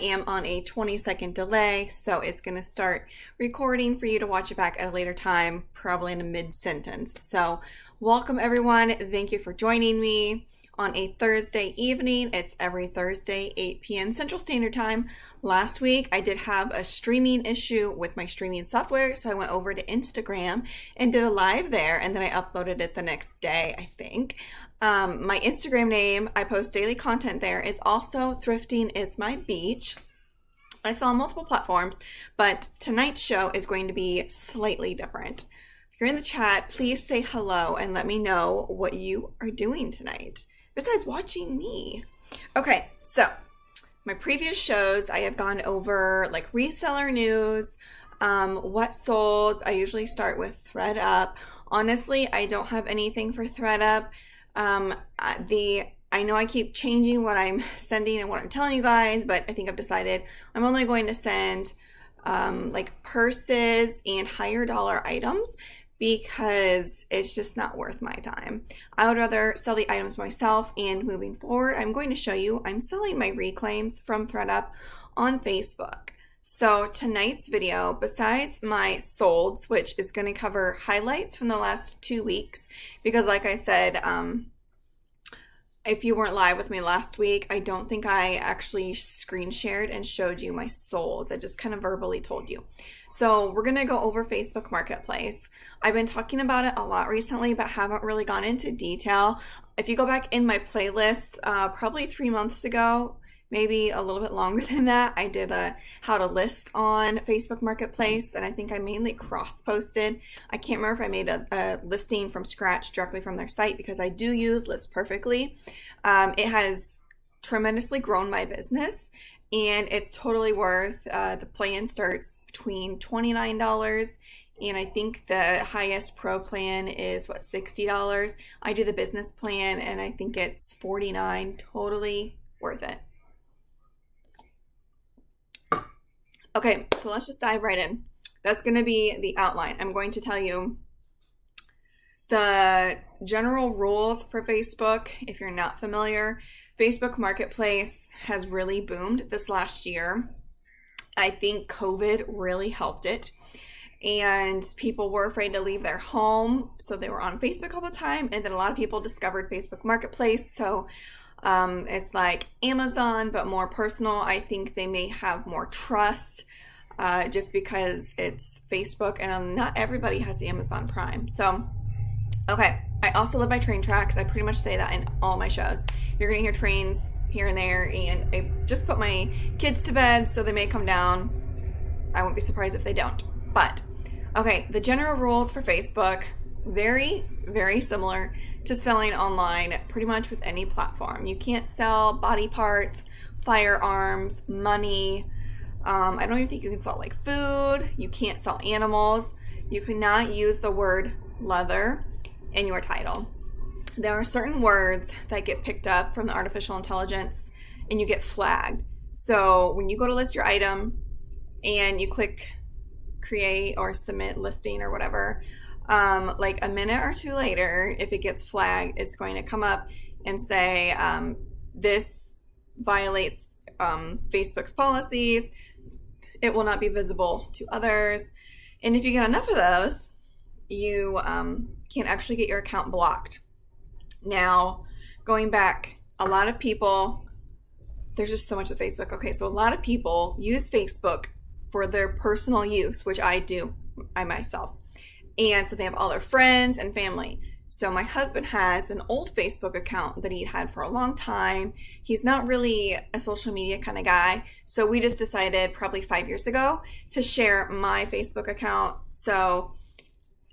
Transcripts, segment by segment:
am on a 20-second delay, so it's going to start recording for you to watch it back at a later time, probably in a mid-sentence. So welcome everyone. Thank you for joining me on a Thursday evening. It's every Thursday, 8 p.m. Central Standard Time. Last week, I did have a streaming issue with my streaming software, so I went over to Instagram and did a live there, and then I uploaded it the next day, I think. My Instagram name, I post daily content there. It's also Thrifting is My Beach. I sell on multiple platforms, but tonight's show is going to be slightly different. If you're in the chat, please say hello and let me know what you are doing tonight, besides watching me. Okay, so my previous shows, I have gone over like reseller news, what sold. I usually start with ThreadUp. Honestly, I don't have anything for ThreadUp. I know I keep changing what I'm sending and what I'm telling you guys, but I think I've decided I'm only going to send like purses and higher dollar items because it's just not worth my time. I would rather sell the items myself, and moving forward, I'm going to show you I'm selling my reclaims from ThreadUp on Facebook. So tonight's video, besides my solds, which is going to cover highlights from the last 2 weeks, because like I said, if you weren't live with me last week, I don't think I actually screen shared and showed you my solds. I just kind of verbally told you. So we're going to go over Facebook Marketplace. I've been talking about it a lot recently, but haven't really gone into detail. If you go back in my playlist, probably 3 months ago, maybe a little bit longer than that, I did a how to list on Facebook Marketplace, and I think I mainly cross-posted. I can't remember if I made a listing from scratch directly from their site, because I do use List Perfectly. It has tremendously grown my business, and it's totally worth. The plan starts between $29, and I think the highest pro plan is $60. I do the business plan, and I think it's $49. Totally worth it. Okay, so let's just dive right in. That's going to be the outline. I'm going to tell you the general rules for Facebook. If you're not familiar, Facebook Marketplace has really boomed this last year. I think COVID really helped it, and people were afraid to leave their home, so they were on Facebook all the time, and then a lot of people discovered Facebook Marketplace, so it's like Amazon, but more personal. I think they may have more trust just because it's Facebook, and not everybody has Amazon Prime. So, okay. I also live by train tracks. I pretty much say that in all my shows. You're going to hear trains here and there, and I just put my kids to bed, so they may come down. I won't be surprised if they don't. But, okay, the general rules for Facebook, very, very similar to selling online pretty much with any platform. You can't sell body parts, firearms, money. I don't even think you can sell like food. You can't sell animals. You cannot use the word leather in your title. There are certain words that get picked up from the artificial intelligence and you get flagged. So when you go to list your item and you click create or submit listing or whatever, like a minute or two later, if it gets flagged, it's going to come up and say, this violates Facebook's policies. It will not be visible to others. And if you get enough of those, you can actually get your account blocked. Now, going back, a lot of people, there's just so much of Facebook. Okay, so a lot of people use Facebook for their personal use, which I do, I myself. And so they have all their friends and family. So my husband has an old Facebook account that he'd had for a long time. He's not really a social media kind of guy. So we just decided probably 5 years ago to share my Facebook account. So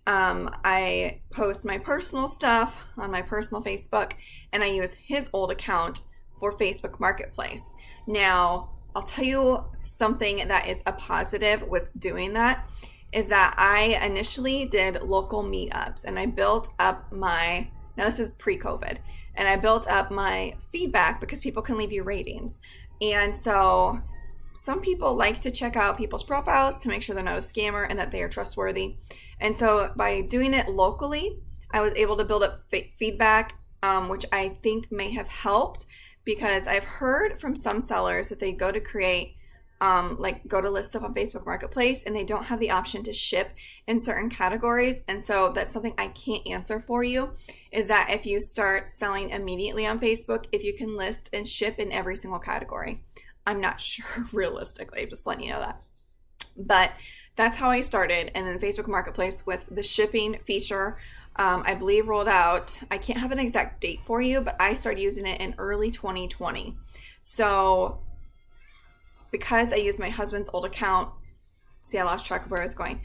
I post my personal stuff on my personal Facebook, and I use his old account for Facebook Marketplace. Now, I'll tell you something that is a positive with doing that is that I initially did local meetups, and I built up my, now this is pre-COVID, and I built up my feedback because people can leave you ratings. And so some people like to check out people's profiles to make sure they're not a scammer and that they are trustworthy. And so by doing it locally, I was able to build up feedback, which I think may have helped, because I've heard from some sellers that they go to create like go to list stuff on Facebook Marketplace and they don't have the option to ship in certain categories. And so that's something I can't answer for you, is that if you start selling immediately on Facebook, if you can list and ship in every single category. I'm not sure realistically, just letting you know that. But that's how I started. And then Facebook Marketplace with the shipping feature, I believe rolled out, I can't have an exact date for you, but I started using it in early 2020. So because I used my husband's old account, see, I lost track of where I was going.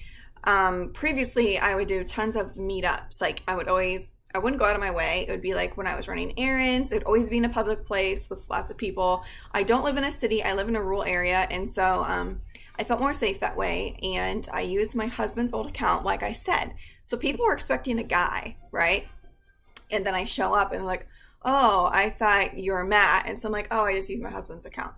Previously, I would do tons of meetups. Like I wouldn't go out of my way. It would be like when I was running errands. It would always be in a public place with lots of people. I don't live in a city. I live in a rural area. And so I felt more safe that way. And I used my husband's old account, like I said. So people were expecting a guy, right? And then I show up and like, oh, I thought you were Matt. And so I'm like, oh, I just used my husband's account.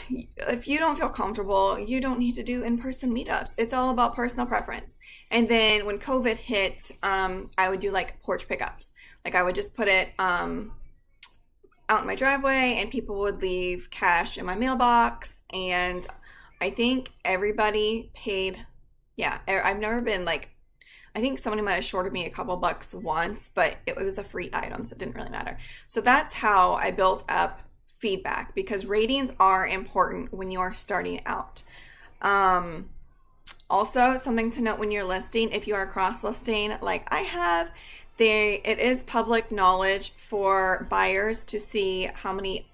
If you don't feel comfortable, you don't need to do in-person meetups. It's all about personal preference. And then when COVID hit, I would do like porch pickups. Like I would just put it out in my driveway and people would leave cash in my mailbox. And I think everybody paid. Yeah, I've never been like, I think somebody might have shorted me a couple bucks once, but it was a free item, so it didn't really matter. So that's how I built up feedback, because ratings are important when you are starting out. Also, something to note when you're listing, if you are cross-listing like I have, it is public knowledge for buyers to see how many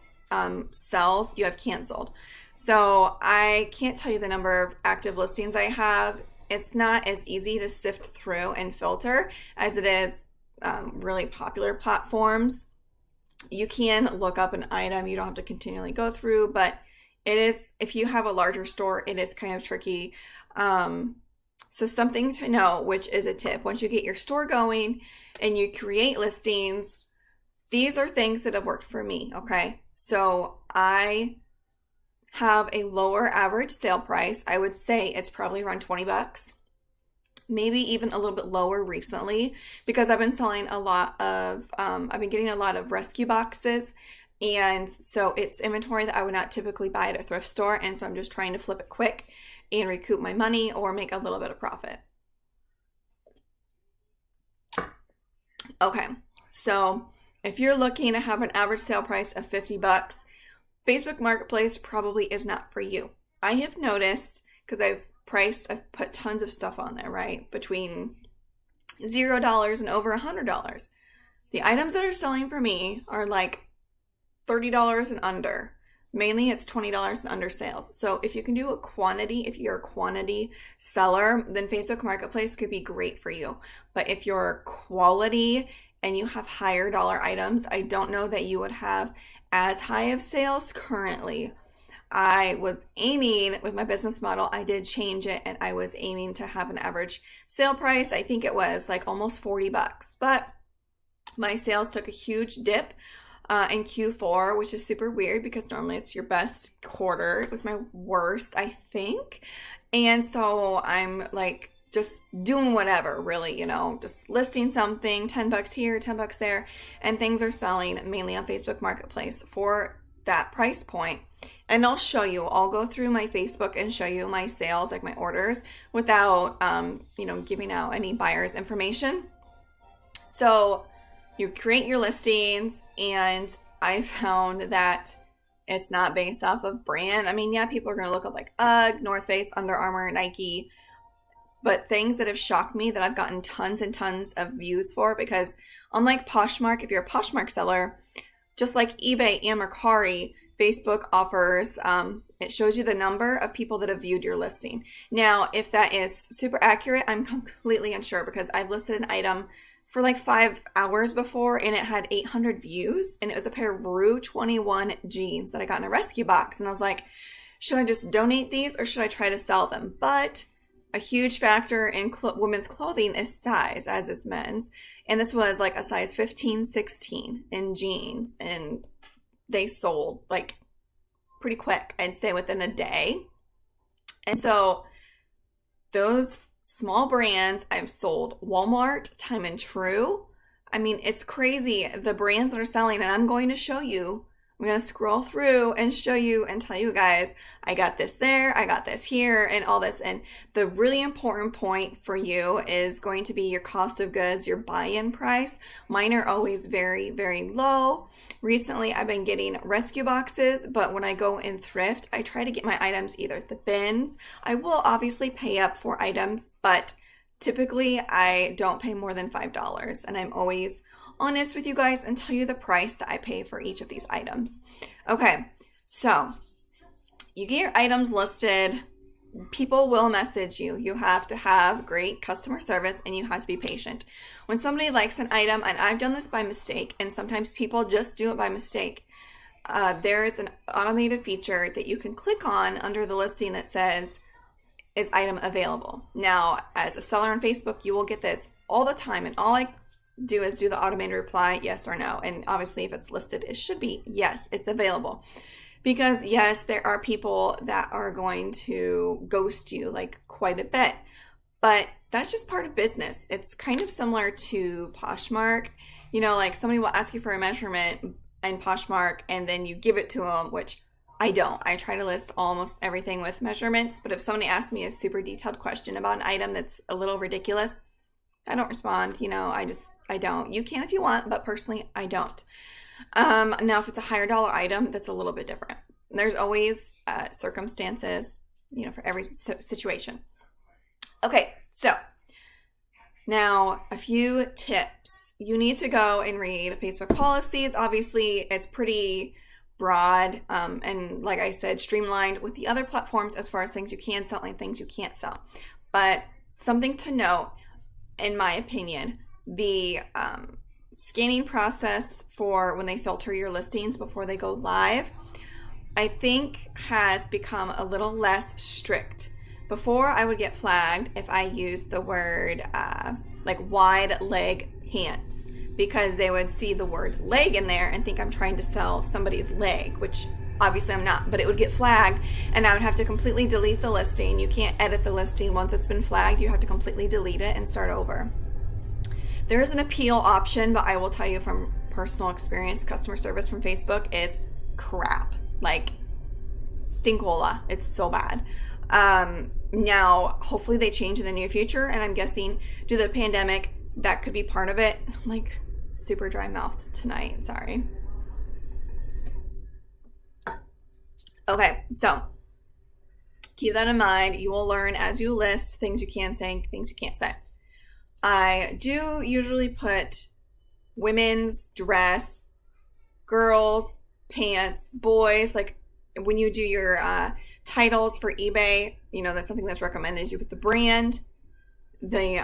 sales you have canceled. So I can't tell you the number of active listings I have. It's not as easy to sift through and filter as it is really popular platforms. You can look up an item. You don't have to continually go through, but it is, if you have a larger store, it is kind of tricky. So something to know, which is a tip, once you get your store going and you create listings, these are things that have worked for me, okay? So I have a lower average sale price. I would say it's probably around 20 bucks. Maybe even a little bit lower recently, because I've been selling a lot of, I've been getting a lot of rescue boxes. And so it's inventory that I would not typically buy at a thrift store. And so I'm just trying to flip it quick and recoup my money or make a little bit of profit. Okay, so if you're looking to have an average sale price of 50 bucks, Facebook Marketplace probably is not for you. I have noticed, because I've put tons of stuff on there, right? Between $0 and over $100. The items that are selling for me are like $30 and under. Mainly it's $20 and under sales. So if you can do a quantity, if you're a quantity seller, then Facebook Marketplace could be great for you. But if you're quality and you have higher dollar items, I don't know that you would have as high of sales currently. I was aiming with my business model, I did change it, and I was aiming to have an average sale price. I think it was like almost 40 bucks, but my sales took a huge dip in Q4, which is super weird because normally it's your best quarter. It was my worst, I think. And so I'm like just doing whatever, really, just listing something, 10 bucks here, 10 bucks there, and things are selling mainly on Facebook Marketplace for that price point. And I'll go through my Facebook and show you my sales, like my orders, without, giving out any buyer's information. So you create your listings, and I found that it's not based off of brand. I mean, yeah, people are going to look up like UGG, North Face, Under Armour, Nike, but things that have shocked me that I've gotten tons and tons of views for, because unlike Poshmark, if you're a Poshmark seller, just like eBay and Mercari, Facebook offers, it shows you the number of people that have viewed your listing. Now, if that is super accurate, I'm completely unsure, because I've listed an item for like 5 hours before and it had 800 views, and it was a pair of Rue 21 jeans that I got in a rescue box. And I was like, should I just donate these or should I try to sell them? But a huge factor in women's clothing is size, as is men's. And this was like a size 15, 16 in jeans, and they sold like pretty quick, I'd say within a day. And so those small brands, I've sold Walmart, Time and True. I mean, it's crazy the brands that are selling, and I'm going to show you I'm going to scroll through and show you and tell you guys, I got this there, I got this here, and all this. And the really important point for you is going to be your cost of goods, your buy-in price. Mine are always very, very low. Recently, I've been getting rescue boxes, but when I go in thrift, I try to get my items either at the bins. I will obviously pay up for items, but typically I don't pay more than $5, and I'm always honest with you guys and tell you the price that I pay for each of these items. Okay, so you get your items listed. People will message you. You have to have great customer service and you have to be patient. When somebody likes an item, and I've done this by mistake, and sometimes people just do it by mistake, there is an automated feature that you can click on under the listing that says, is item available? Now, as a seller on Facebook, you will get this all the time, and all I do is do the automated reply, yes or no. And obviously, if it's listed, it should be yes, it's available. Because yes, there are people that are going to ghost you like quite a bit, but that's just part of business. It's kind of similar to Poshmark. You know, like somebody will ask you for a measurement in Poshmark and then you give it to them, which I don't. I try to list almost everything with measurements, but if somebody asks me a super detailed question about an item that's a little ridiculous, I don't respond. You know, I don't. You can if you want, but personally, I don't. Now, if it's a higher dollar item, that's a little bit different. There's always circumstances, you know, for every situation. Okay, so now a few tips. You need to go and read Facebook policies. Obviously, it's pretty broad and, like I said, streamlined with the other platforms as far as things you can sell and things you can't sell. But something to note, in my opinion, the scanning process for when they filter your listings before they go live, I think has become a little less strict. Before, I would get flagged if I used the word like wide leg pants, because they would see the word leg in there and think I'm trying to sell somebody's leg, which obviously I'm not, but it would get flagged and I would have to completely delete the listing. You can't edit the listing once it's been flagged. You have to completely delete it and start over. There is an appeal option, but I will tell you from personal experience, customer service from Facebook is crap. Like stinkola. It's so bad. Now, hopefully they change in the near future, and I'm guessing due to the pandemic, that could be part of it. I'm like super dry mouthed tonight. Sorry. Okay, so keep that in mind. You will learn as you list things you can say, things you can't say. I do usually put women's dress, girls, pants, boys. Like when you do your titles for eBay, you know, that's something that's recommended is you put the brand, the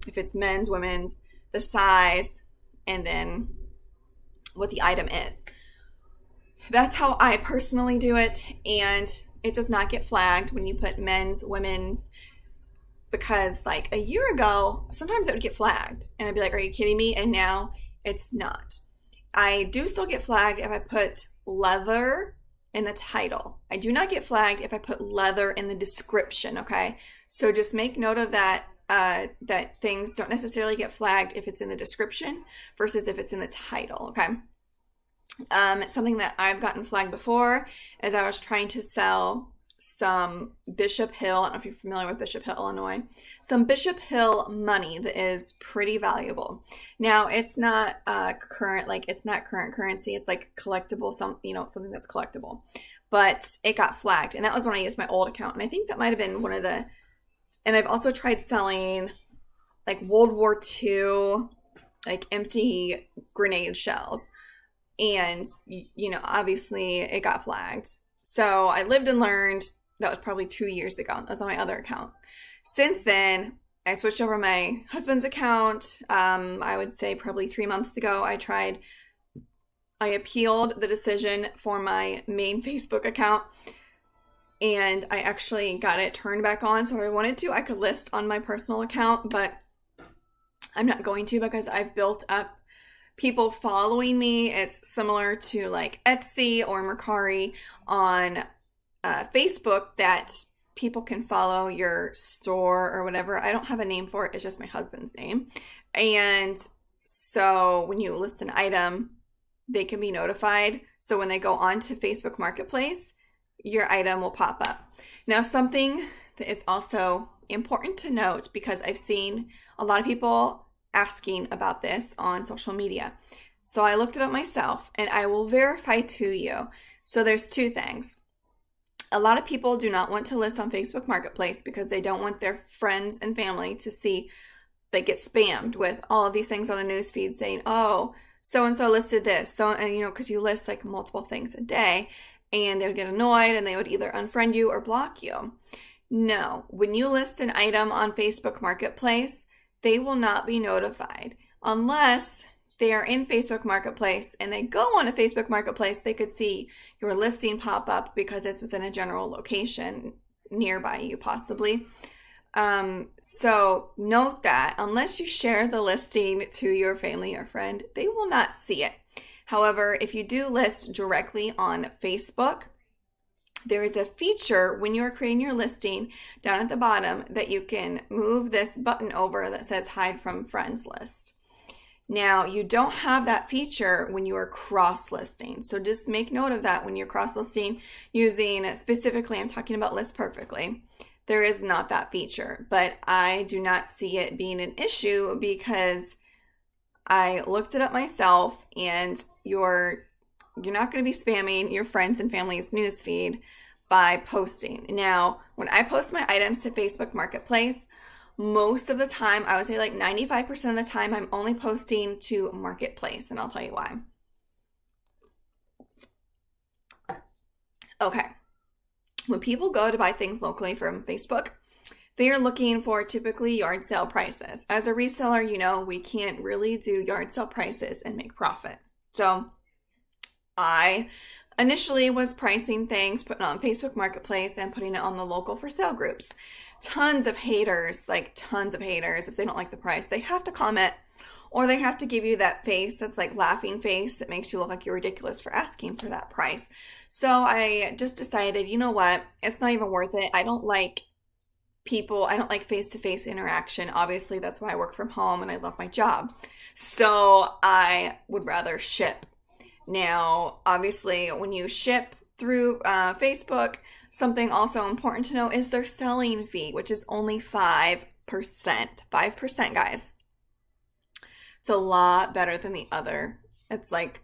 if it's men's, women's, the size, and then what the item is. That's how I personally do it, and it does not get flagged when you put men's, women's, because like a year ago, sometimes it would get flagged, and I'd be like, are you kidding me? And now it's not. I do still get flagged if I put leather in the title. I do not get flagged if I put leather in the description, okay? So just make note of that, that things don't necessarily get flagged if it's in the description versus if it's in the title, okay? Something that I've gotten flagged before is I was trying to sell some Bishop Hill, I don't know if you're familiar with Bishop Hill, Illinois, some Bishop Hill money that is pretty valuable. Now, it's not current, like it's not current currency, it's like collectible, something that's collectible. But it got flagged, and that was when I used my old account, and I think that might have been one of the, and I've also tried selling like World War II, like empty grenade shells. And, you know, obviously it got flagged. So I lived and learned. That was probably 2 years ago. That was on my other account. Since then, I switched over my husband's account. I would say probably 3 months ago, I appealed the decision for my main Facebook account. And I actually got it turned back on. So if I wanted to, I could list on my personal account. But I'm not going to because I've built up people following me. It's similar to like Etsy or Mercari on Facebook that people can follow your store or whatever. I don't have a name for it. It's just my husband's name. And so when you list an item, they can be notified. So when they go on to Facebook Marketplace, your item will pop up. Now, something that is also important to note, because I've seen a lot of people asking about this on social media. So I looked it up myself, and I will verify to you. So there's two things. A lot of people do not want to list on Facebook Marketplace because they don't want their friends and family to see they get spammed with all of these things on the news feed saying, oh, so-and-so listed this. So, and because you list like multiple things a day, and they would get annoyed and they would either unfriend you or block you. No, when you list an item on Facebook Marketplace, they will not be notified unless they are in Facebook Marketplace and they go on a Facebook Marketplace. They could see your listing pop up because it's within a general location nearby you possibly. So note that unless you share the listing to your family or friend, they will not see it. However, if you do list directly on Facebook, there is a feature when you're creating your listing down at the bottom that you can move this button over that says hide from friends list. Now, you don't have that feature when you are cross-listing. So just make note of that when you're cross-listing using, specifically, I'm talking about List Perfectly. There is not that feature, but I do not see it being an issue because I looked it up myself, and you're not going to be spamming your friends and family's newsfeed by posting. Now, when I post my items to Facebook Marketplace, most of the time, I would say like 95% of the time, I'm only posting to Marketplace, and I'll tell you why. Okay. When people go to buy things locally from Facebook, they are looking for typically yard sale prices. As a reseller, we can't really do yard sale prices and make profit. So I initially was pricing things, putting it on Facebook Marketplace and putting it on the local for sale groups. Tons of haters. If they don't like the price, they have to comment, or they have to give you that face that's like laughing face that makes you look like you're ridiculous for asking for that price. So I just decided, you know what? It's not even worth it. I don't like face-to-face interaction. Obviously, that's why I work from home and I love my job. So I would rather ship. Now, obviously, when you ship through Facebook, something also important to know is their selling fee, which is only 5%. 5%, guys. It's a lot better than the other. It's like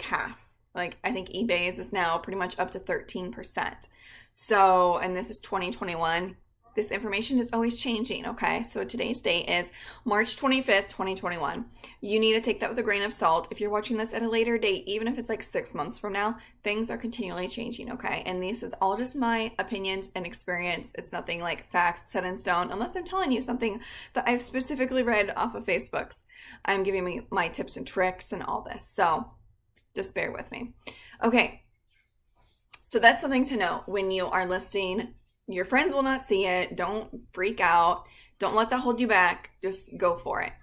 half. Like, I think eBay's is now pretty much up to 13%. So, and this is 2021. This information is always changing, okay? So today's date is March 25th, 2021. You need to take that with a grain of salt. If you're watching this at a later date, even if it's like 6 months from now, things are continually changing, okay? And this is all just my opinions and experience. It's nothing like facts set in stone, unless I'm telling you something that I've specifically read off of Facebook's. I'm giving me my tips and tricks and all this. So just bear with me. Okay. So that's something to know when you are listing. Your friends will not see it. Don't freak out. Don't let that hold you back. Just go for it.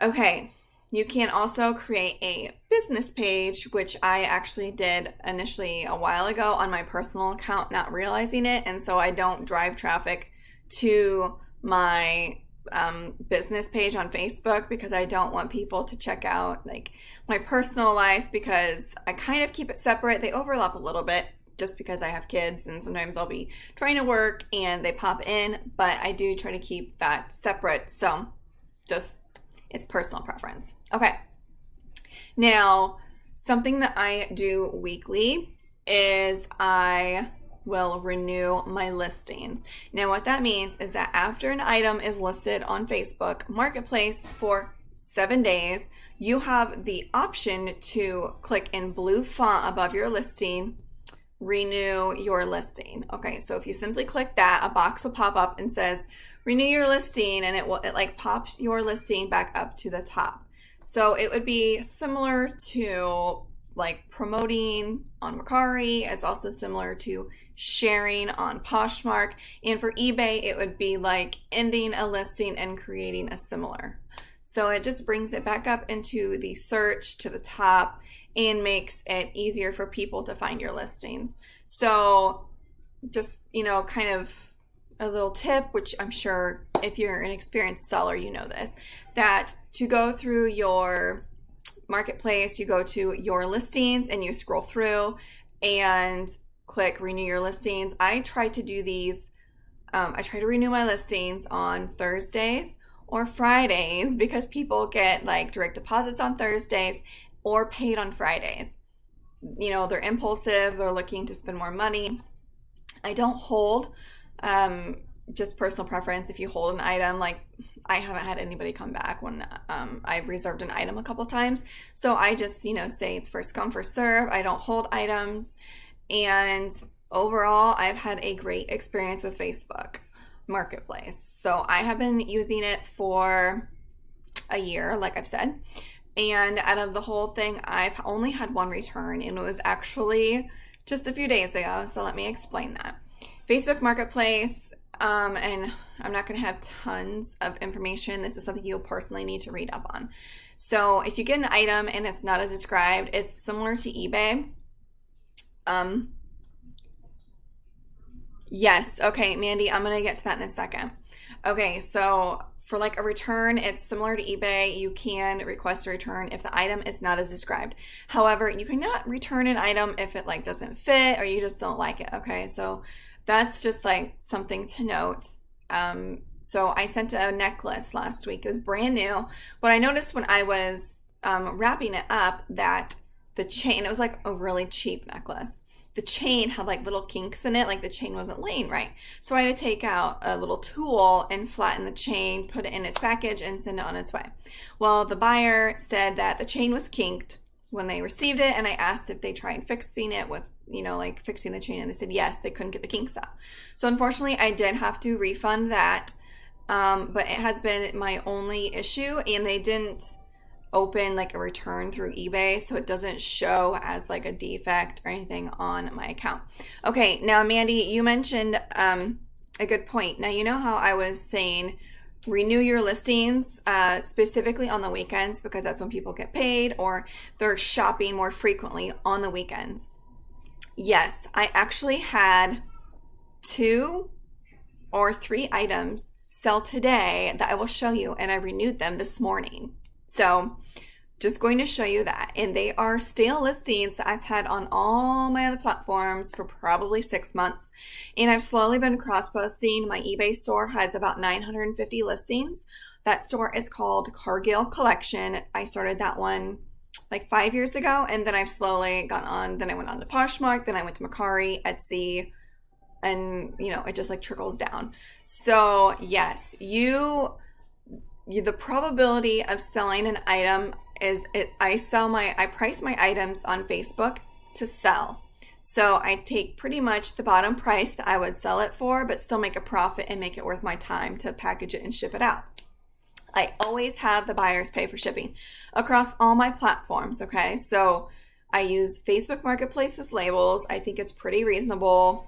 Okay. You can also create a business page, which I actually did initially a while ago on my personal account, not realizing it. And so I don't drive traffic to my business page on Facebook because I don't want people to check out like my personal life, because I kind of keep it separate. They overlap a little bit just because I have kids and sometimes I'll be trying to work and they pop in, but I do try to keep that separate. So just, it's personal preference. Okay. Now, something that I do weekly is I will renew my listings. Now, what that means is that after an item is listed on Facebook Marketplace for 7 days, you have the option to click in blue font above your listing, renew your listing. Okay, so if you simply click that, a box will pop up and says renew your listing, and it like pops your listing back up to the top. So it would be similar to like promoting on Mercari. It's also similar to sharing on Poshmark. And for eBay, it would be like ending a listing and creating a similar. So it just brings it back up into the search to the top and makes it easier for people to find your listings. So just, kind of a little tip, which I'm sure if you're an experienced seller, you know this, that to go through your Marketplace, you go to your listings and you scroll through and click renew your listings. I try to do these. I try to renew my listings on Thursdays or Fridays because people get like direct deposits on Thursdays or paid on Fridays. You know, they're impulsive, they're looking to spend more money. I don't hold, just personal preference. If you hold an item, like I haven't had anybody come back when I've reserved an item a couple times. So I just, say it's first come, first serve. I don't hold items. And overall, I've had a great experience with Facebook Marketplace. So I have been using it for a year, like I've said. And out of the whole thing, I've only had one return, and it was actually just a few days ago. So let me explain that. Facebook Marketplace, and I'm not going to have tons of information. This is something you'll personally need to read up on. So if you get an item and it's not as described, it's similar to eBay. Yes. Okay, Mandy, I'm going to get to that in a second. Okay, so for like a return, it's similar to eBay. You can request a return if the item is not as described. However, you cannot return an item if it like doesn't fit or you just don't like it. Okay, so that's just like something to note. So I sent a necklace last week. It was brand new. What I noticed when I was wrapping it up, that the chain, it was like a really cheap necklace. The chain had like little kinks in it, like the chain wasn't laying right. So I had to take out a little tool and flatten the chain, put it in its package, and send it on its way. Well, the buyer said that the chain was kinked when they received it, and I asked if they tried fixing it with, like fixing the chain, and they said yes, they couldn't get the kinks out. So unfortunately, I did have to refund that, but it has been my only issue, and they didn't open like a return through eBay, so it doesn't show as like a defect or anything on my account. Okay, now Mandy, you mentioned a good point. Now, you know how I was saying renew your listings specifically on the weekends because that's when people get paid or they're shopping more frequently on the weekends. Yes, I actually had 2 or 3 items sell today that I will show you, and I renewed them this morning. So just going to show you that. And they are stale listings that I've had on all my other platforms for probably 6 months. And I've slowly been cross-posting. My eBay store has about 950 listings. That store is called Cargill Collection. I started that one like 5 years ago. And then I've slowly gone on. Then I went on to Poshmark. Then I went to Mercari, Etsy. And, it just like trickles down. So yes, the probability of selling an item is I price my items on Facebook to sell. So I take pretty much the bottom price that I would sell it for, but still make a profit and make it worth my time to package it and ship it out. I always have the buyers pay for shipping across all my platforms. Okay. So I use Facebook Marketplace's labels. I think it's pretty reasonable.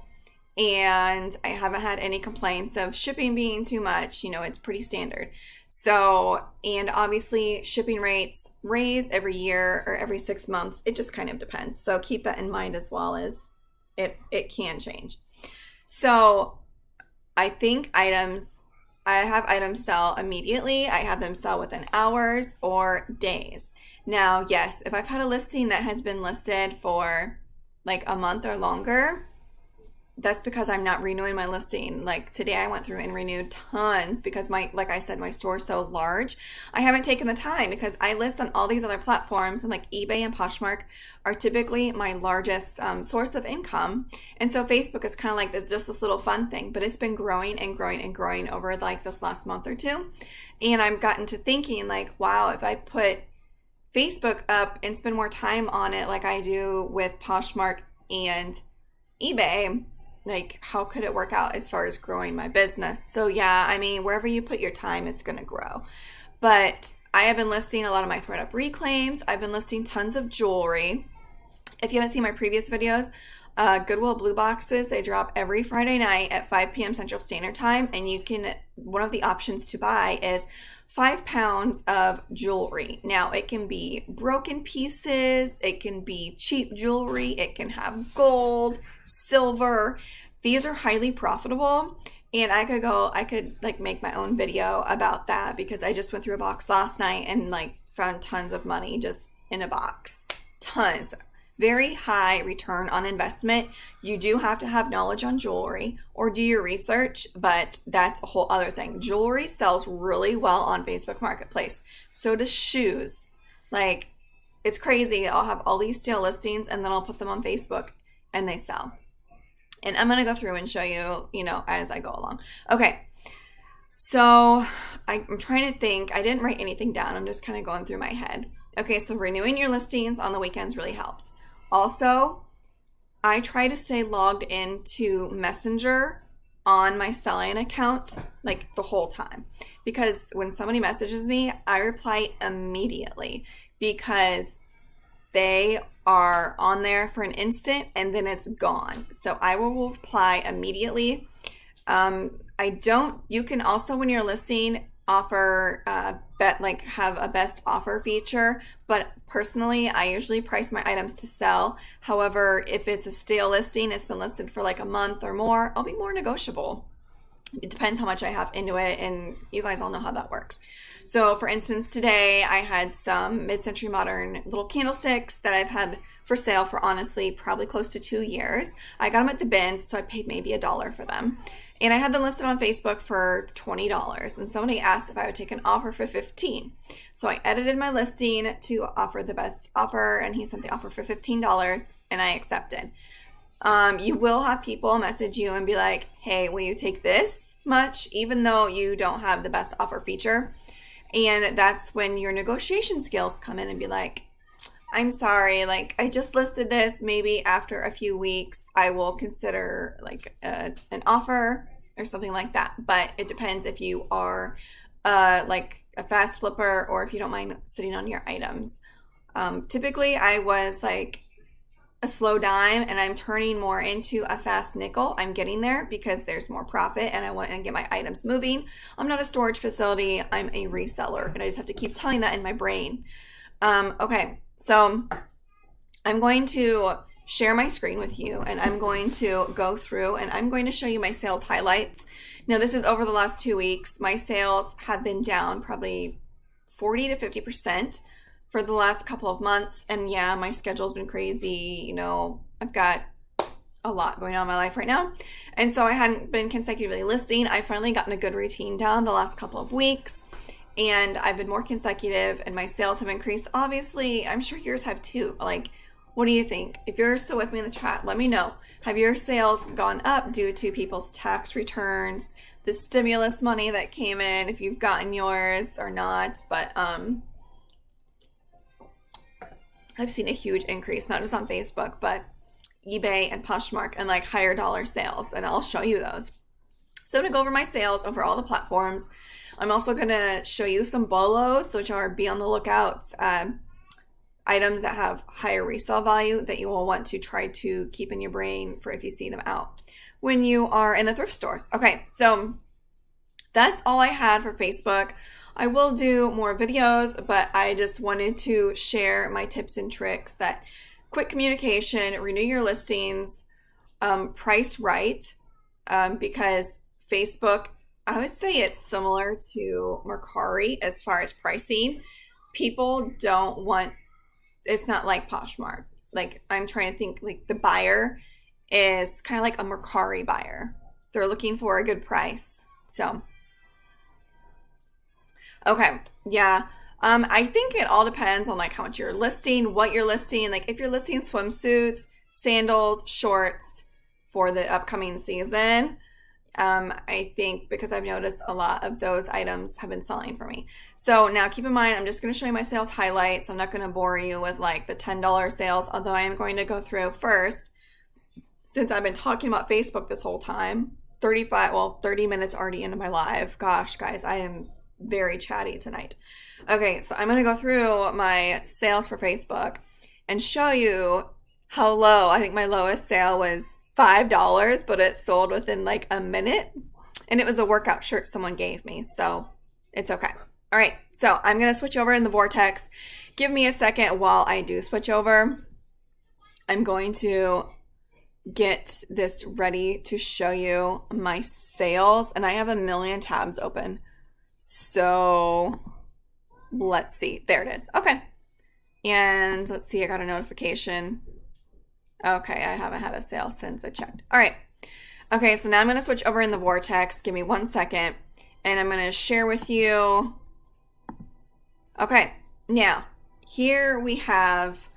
And I haven't had any complaints of shipping being too much. It's pretty standard. So, and obviously shipping rates raise every year or every 6 months. It just kind of depends. So keep that in mind as well, as it can change. So I think I have items sell immediately. I have them sell within hours or days. Now, yes, if I've had a listing that has been listed for like a month or longer, that's because I'm not renewing my listing. Like today I went through and renewed tons because like I said, my store is so large. I haven't taken the time because I list on all these other platforms, and like eBay and Poshmark are typically my largest source of income. And so Facebook is kind of like just this little fun thing, but it's been growing and growing and growing over like this last month or two. And I've gotten to thinking like, wow, if I put Facebook up and spend more time on it like I do with Poshmark and eBay, like how could it work out as far as growing my business? So yeah, I mean, wherever you put your time, it's going to grow. But I have been listing a lot of my ThreadUp reclaims. I've been listing tons of jewelry. If you haven't seen my previous videos, Goodwill Blue Boxes, they drop every Friday night at 5 p.m. Central Standard Time. And one of the options to buy is 5 pounds of jewelry. Now, it can be broken pieces, it can be cheap jewelry, it can have gold, silver. These are highly profitable, and I could like make my own video about that because I just went through a box last night and like found tons of money just in a box. Tons. Very high return on investment. You do have to have knowledge on jewelry or do your research, but that's a whole other thing. Jewelry sells really well on Facebook Marketplace. So does shoes. Like, it's crazy. I'll have all these stale listings and then I'll put them on Facebook and they sell. And I'm going to go through and show you, as I go along. Okay. So I'm trying to think. I didn't write anything down. I'm just kind of going through my head. Okay. So renewing your listings on the weekends really helps. Also, I try to stay logged into Messenger on my Selling account like the whole time, because when somebody messages me, I reply immediately because they are on there for an instant and then it's gone. So I will reply immediately. You can also, when you're listing, offer have a best offer feature, but personally I usually price my items to sell. However, if it's a stale listing, it's been listed for like a month or more, I'll be more negotiable. It depends how much I have into it, and you guys all know how that works. So for instance, today I had some mid-century modern little candlesticks that I've had for sale for honestly probably close to 2 years. I got them at the bins, so I paid maybe $1 for them. And I had them listed on Facebook for $20. And somebody asked if I would take an offer for $15. So I edited my listing to offer the best offer, and he sent the offer for $15, and I accepted. You will have people message you and be like, hey, will you take this much, even though you don't have the best offer feature? And that's when your negotiation skills come in and be like, I'm sorry, like I just listed this. Maybe after a few weeks, I will consider like an offer or something like that. But it depends if you are like a fast flipper or if you don't mind sitting on your items. Typically, I was like a slow dime and I'm turning more into a fast nickel. I'm getting there because there's more profit and I want to get my items moving. I'm not a storage facility. I'm a reseller, and I just have to keep telling that in my brain. Okay. So I'm going to share my screen with you, and I'm going to go through and I'm going to show you my sales highlights. Now, this is over the last 2 weeks. My sales have been down probably 40 to 50% for the last couple of months. And yeah, my schedule's been crazy. I've got a lot going on in my life right now. And so I hadn't been consecutively listing. I finally gotten a good routine down the last couple of weeks. And I've been more consecutive and my sales have increased. Obviously, I'm sure yours have too. Like, what do you think? If you're still with me in the chat, let me know. Have your sales gone up due to people's tax returns, the stimulus money that came in, if you've gotten yours or not? But I've seen a huge increase, not just on Facebook, but eBay and Poshmark and like higher dollar sales. And I'll show you those. So to go over my sales over all the platforms, I'm also going to show you some BOLOs, which are be on the lookout items that have higher resale value that you will want to try to keep in your brain for if you see them out when you are in the thrift stores. Okay, so that's all I had for Facebook. I will do more videos, but I just wanted to share my tips and tricks that quick communication, renew your listings, price right, because Facebook, I would say it's similar to Mercari as far as pricing. People don't want, it's not like Poshmark. Like, I'm trying to think, like the buyer is kind of like a Mercari buyer. They're looking for a good price. So, okay, yeah. I think it all depends on like how much you're listing, what you're listing. Like if you're listing swimsuits, sandals, shorts for the upcoming season, I think because I've noticed a lot of those items have been selling for me. So now keep in mind, I'm just going to show you my sales highlights. I'm not going to bore you with like the $10 sales, although I am going to go through first, since I've been talking about Facebook this whole time, 30 minutes already into my live. Gosh, guys, I am very chatty tonight. Okay, so I'm going to go through my sales for Facebook and show you how low. I think my lowest sale was $5, but it sold within like a minute, and it was a workout shirt someone gave me, so it's okay. All right, so I'm going to switch over in the Vortex. Give me a second while I do switch over. I'm going to get this ready to show you my sales, and I have a million tabs open. So let's see. There it is. Okay. And let's see, I got a notification. Okay, I haven't had a sale since I checked. All right. Okay, so now I'm going to switch over in the Vortex. Give me 1 second. And I'm going to share with you. Okay, now here we have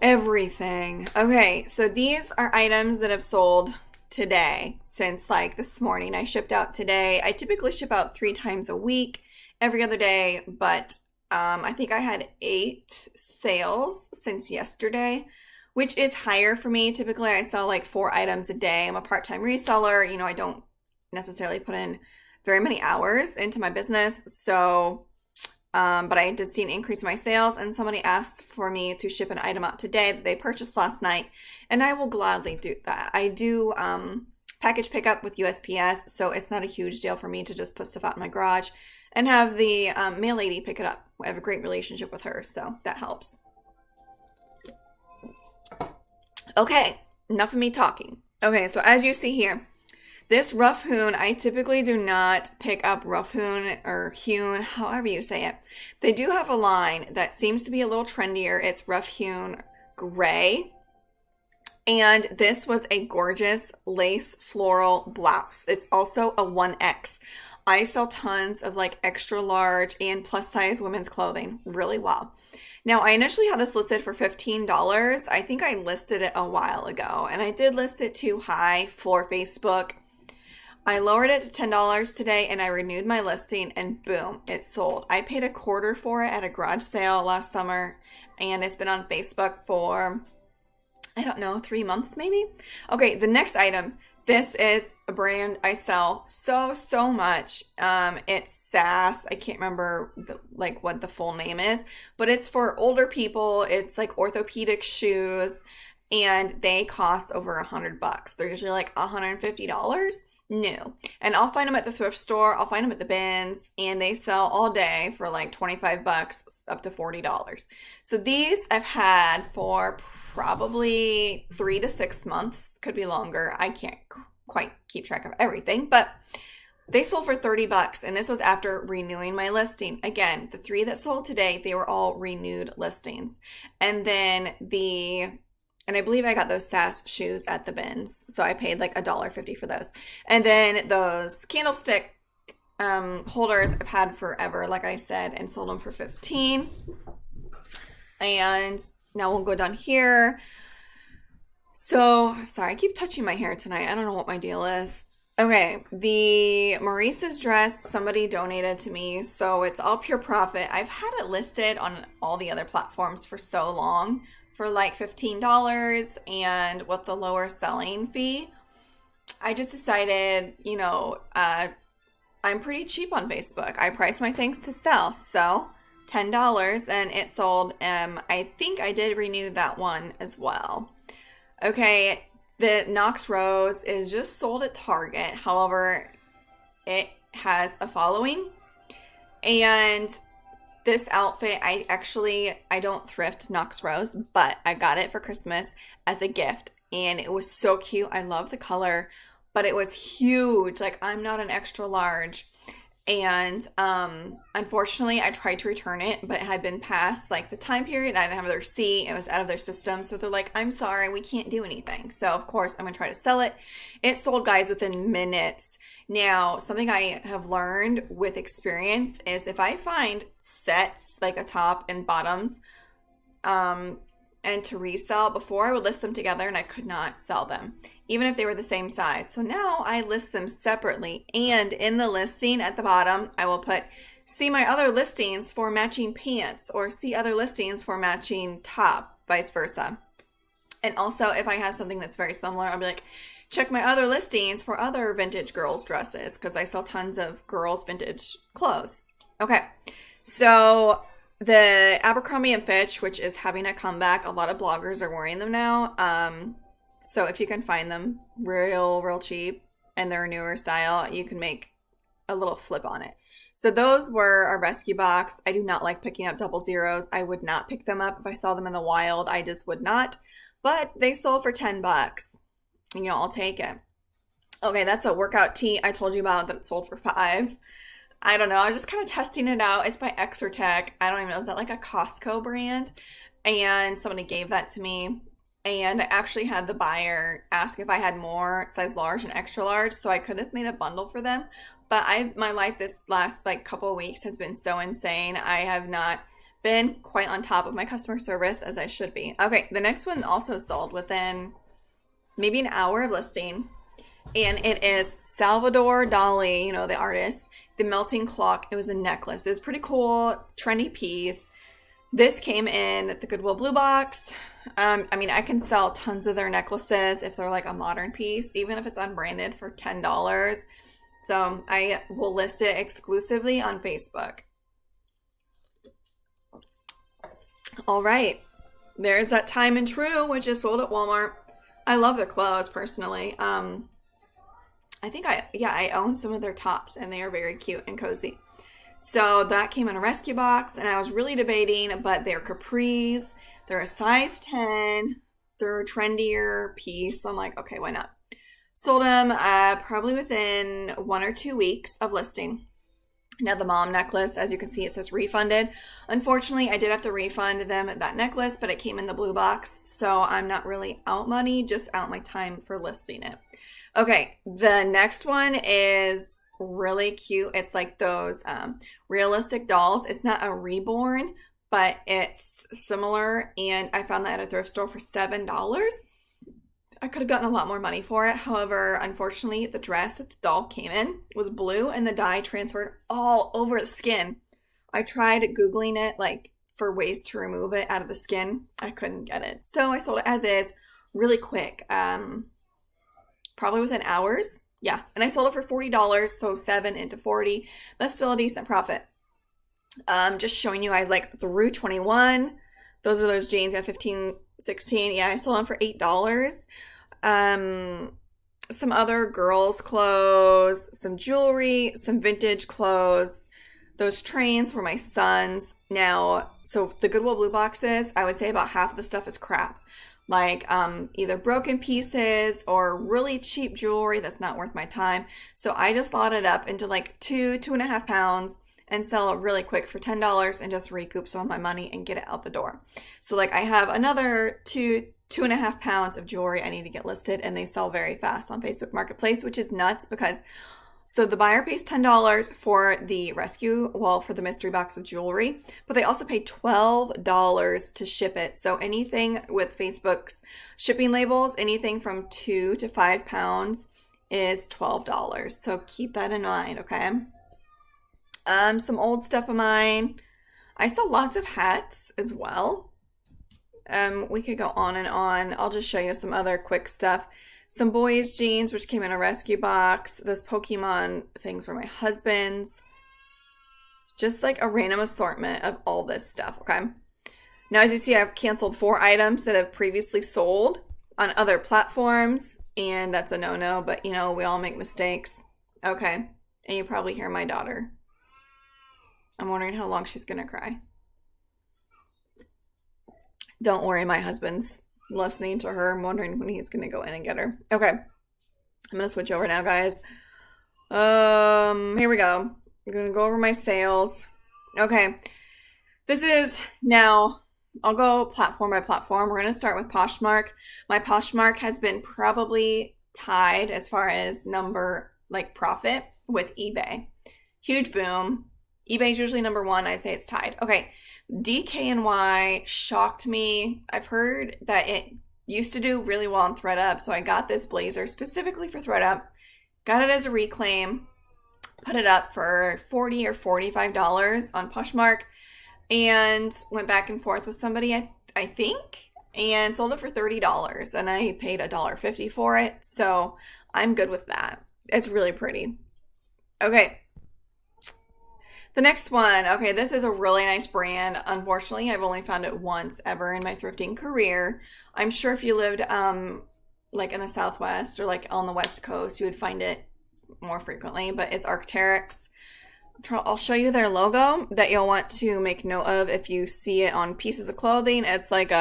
everything. Okay, so these are items that have sold today since like this morning. I shipped out today. I typically ship out 3 times a week, every other day, but I think I had 8 sales since yesterday, which is higher for me. Typically, I sell like 4 items a day. I'm a part-time reseller. You know, I don't necessarily put in very many hours into my business. So, but I did see an increase in my sales, and somebody asked for me to ship an item out today that they purchased last night, and I will gladly do that. I do package pickup with USPS, so it's not a huge deal for me to just put stuff out in my garage and have the mail lady pick it up. I have a great relationship with her, so that helps. Okay, enough of me talking. Okay, so as you see here, this rough hewn, I typically do not pick up rough hewn or hewn, however you say it. They do have a line that seems to be a little trendier. It's rough hewn gray. And this was a gorgeous lace floral blouse. It's also a 1X. I sell tons of like extra large and plus size women's clothing really well. Now, I initially had this listed for $15. I think I listed it a while ago, and I did list it too high for Facebook. I lowered it to $10 today, and I renewed my listing, and boom, it sold. I paid a quarter for it at a garage sale last summer, and it's been on Facebook for, I don't know, 3 months maybe? Okay, the next item. This is a brand I sell so much. It's SAS. I can't remember what the full name is, but it's for older people. It's like orthopedic shoes, and they cost over $100. They're usually like $150 new. And I'll find them at the thrift store. I'll find them at the bins, and they sell all day for like $25 up to $40. So these I've had for probably 3 to 6 months, could be longer. I can't quite keep track of everything, but they sold for $30, and this was after renewing my listing. Again, the 3 that sold today, they were all renewed listings. And then and I believe I got those SAS shoes at the bins, so I paid like $1.50 for those. And then those candlestick holders I've had forever, like I said, and sold them for $15. And now we'll go down here. So, sorry, I keep touching my hair tonight. I don't know what my deal is. Okay, the Maurice's dress, somebody donated to me, so it's all pure profit. I've had it listed on all the other platforms for so long for like $15 and with the lower selling fee. I just decided, I'm pretty cheap on Facebook. I price my things to sell, so $10, and it sold. I think I did renew that one as well. Okay, the Knox Rose is just sold at Target. However, it has a following. And this outfit, I don't thrift Knox Rose, but I got it for Christmas as a gift. And it was so cute. I love the color, but it was huge. Like, I'm not an extra large. And unfortunately, I tried to return it, but it had been past like the time period. I didn't have their receipt. It was out of their system. So they're like, I'm sorry, we can't do anything. So of course, I'm going to try to sell it. It sold, guys, within minutes. Now, something I have learned with experience is if I find sets, like a top and bottoms, and to resell, before I would list them together and I could not sell them, even if they were the same size. So now I list them separately, and in the listing at the bottom, I will put, see my other listings for matching pants, or see other listings for matching top, vice versa. And also, if I have something that's very similar, I'll be like, check my other listings for other vintage girls dresses, because I sell tons of girls vintage clothes. Okay, so the Abercrombie & Fitch, which is having a comeback, a lot of bloggers are wearing them now. So if you can find them real cheap and they're a newer style, you can make a little flip on it. So those were a rescue box. I do not like picking up double zeros. I would not pick them up if I saw them in the wild. I just would not. But they sold for $10. I'll take it. Okay, that's a workout tee I told you about that sold for $5. I don't know. I was just kind of testing it out. It's by Exertech. I don't even know. Is that like a Costco brand? And somebody gave that to me. And I actually had the buyer ask if I had more size large and extra large, so I could have made a bundle for them. But my life this last like couple of weeks has been so insane. I have not been quite on top of my customer service as I should be. Okay, the next one also sold within maybe an hour of listing. And it is Salvador Dali, you know, the artist, the melting clock. It was a necklace. It was pretty cool, trendy piece. This came in the Goodwill Blue Box. I mean, I can sell tons of their necklaces if they're like a modern piece, even if it's unbranded, for $10. So I will list it exclusively on Facebook. All right. There's that Time and True, which is sold at Walmart. I love the clothes personally. I think I own some of their tops and they are very cute and cozy. So that came in a rescue box and I was really debating, but they're capris. They're a size 10. They're a trendier piece. So I'm like, okay, why not? Sold them probably within 1 or 2 weeks of listing. Now the mom necklace, as you can see, it says refunded. Unfortunately, I did have to refund them that necklace, but it came in the blue box. So I'm not really out money, just out my time for listing it. Okay, the next one is really cute. It's like those realistic dolls. It's not a reborn, but it's similar. And I found that at a thrift store for $7. I could have gotten a lot more money for it. However, unfortunately, the dress that the doll came in was blue and the dye transferred all over the skin. I tried Googling it like for ways to remove it out of the skin. I couldn't get it. So I sold it as is really quick. Probably within hours. Yeah. And I sold it for $40. So 7 into 40. That's still a decent profit. Just showing you guys like through 21. Those are those jeans at 15, 16. Yeah, I sold them for $8. Some other girls' clothes, some jewelry, some vintage clothes. Those trains were my son's. Now, so the Goodwill Blue Boxes, I would say about half of the stuff is crap. Like either broken pieces or really cheap jewelry that's not worth my time. So I just lot it up into like 2.5 pounds and sell it really quick for $10 and just recoup some of my money and get it out the door. So like I have another 2.5 pounds of jewelry I need to get listed, and they sell very fast on Facebook Marketplace, which is nuts because so the buyer pays $10 for the rescue, well, for the mystery box of jewelry, but they also pay $12 to ship it. So anything with Facebook's shipping labels, anything from 2 to 5 pounds is $12. So keep that in mind, okay? Some old stuff of mine. I sell lots of hats as well. We could go on and on. I'll just show you some other quick stuff. Some boys' jeans, which came in a rescue box. Those Pokemon things were my husband's. Just like a random assortment of all this stuff, okay? Now, as you see, I've canceled 4 items that have previously sold on other platforms, and that's a no-no, but you know, we all make mistakes. Okay, and you probably hear my daughter. I'm wondering how long she's gonna cry. Don't worry, my husband's listening to her. I'm wondering when he's gonna go in and get her. Okay, I'm gonna switch over now, guys. Here we go. I'm gonna go over my sales. Okay, this is now, I'll go platform by platform. We're gonna start with Poshmark. My Poshmark has been probably tied as far as number, like profit, with eBay. Huge boom. eBay's usually number 1. I'd say it's tied. Okay, DKNY shocked me. I've heard that it used to do really well on ThreadUp, so I got this blazer specifically for ThreadUp. Got it as a reclaim, put it up for $40 or $45 on Poshmark, and went back and forth with somebody, I think, and sold it for $30, and I paid $1.50 for it, so I'm good with that. It's really pretty. Okay. The next one, okay, this is a really nice brand. Unfortunately, I've only found it once ever in my thrifting career. I'm sure if you lived like in the Southwest or like on the West Coast, you would find it more frequently, but it's Arc'teryx. I'll show you their logo that you'll want to make note of if you see it on pieces of clothing. It's like,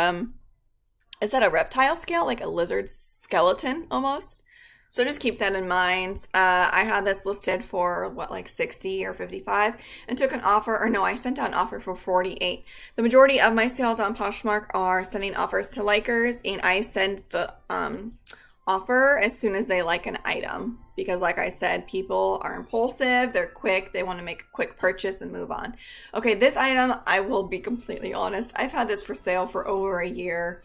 is that a reptile scale? Like a lizard skeleton almost? So just keep that in mind. I had this listed for what, like 60 or 55 and took an offer, or no, I sent out an offer for 48. The majority of my sales on Poshmark are sending offers to likers, and I send the offer as soon as they like an item. Because like I said, people are impulsive, they're quick, they want to make a quick purchase and move on. Okay, this item, I will be completely honest, I've had this for sale for over a year.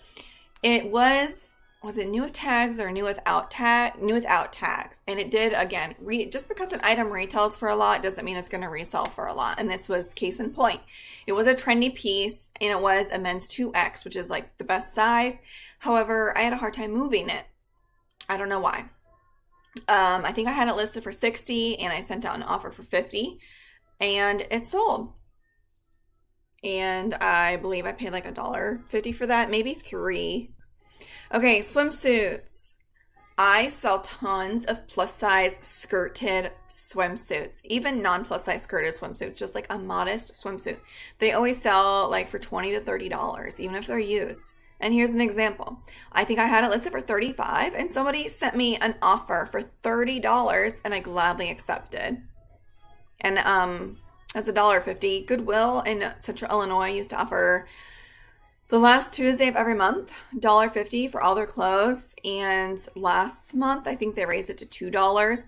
It was it new with tags or new without tags? And it did, again, just because an item retails for a lot doesn't mean it's going to resell for a lot. And this was case in point. It was a trendy piece, and it was a men's 2X, which is like the best size. However, I had a hard time moving it. I don't know why. I think I had it listed for 60, and I sent out an offer for 50, and it sold. And I believe I paid like $1.50 for that, maybe $3. Okay, swimsuits. I sell tons of plus size skirted swimsuits, even non-plus size skirted swimsuits, just like a modest swimsuit. They always sell like for $20 to $30, even if they're used. And here's an example. I think I had it listed for $35, and somebody sent me an offer for $30, and I gladly accepted. And as $1.50, Goodwill in Central Illinois used to offer the last Tuesday of every month, $1.50 for all their clothes. And last month, I think they raised it to $2.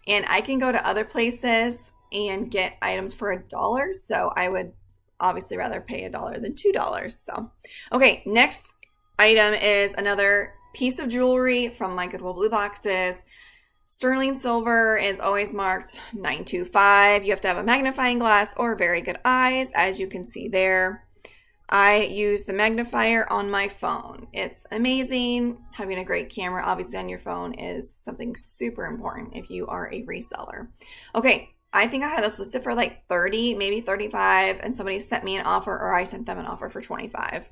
And I can go to other places and get items for $1. So I would obviously rather pay $1 than $2. So, okay, next item is another piece of jewelry from my Goodwill Blue Boxes. Sterling silver is always marked 925. You have to have a magnifying glass or very good eyes, as you can see there. I use the magnifier on my phone. It's amazing. Having a great camera, obviously, on your phone is something super important if you are a reseller. Okay, I think I had this listed for like 30, maybe 35, and somebody sent me an offer, or I sent them an offer for 25.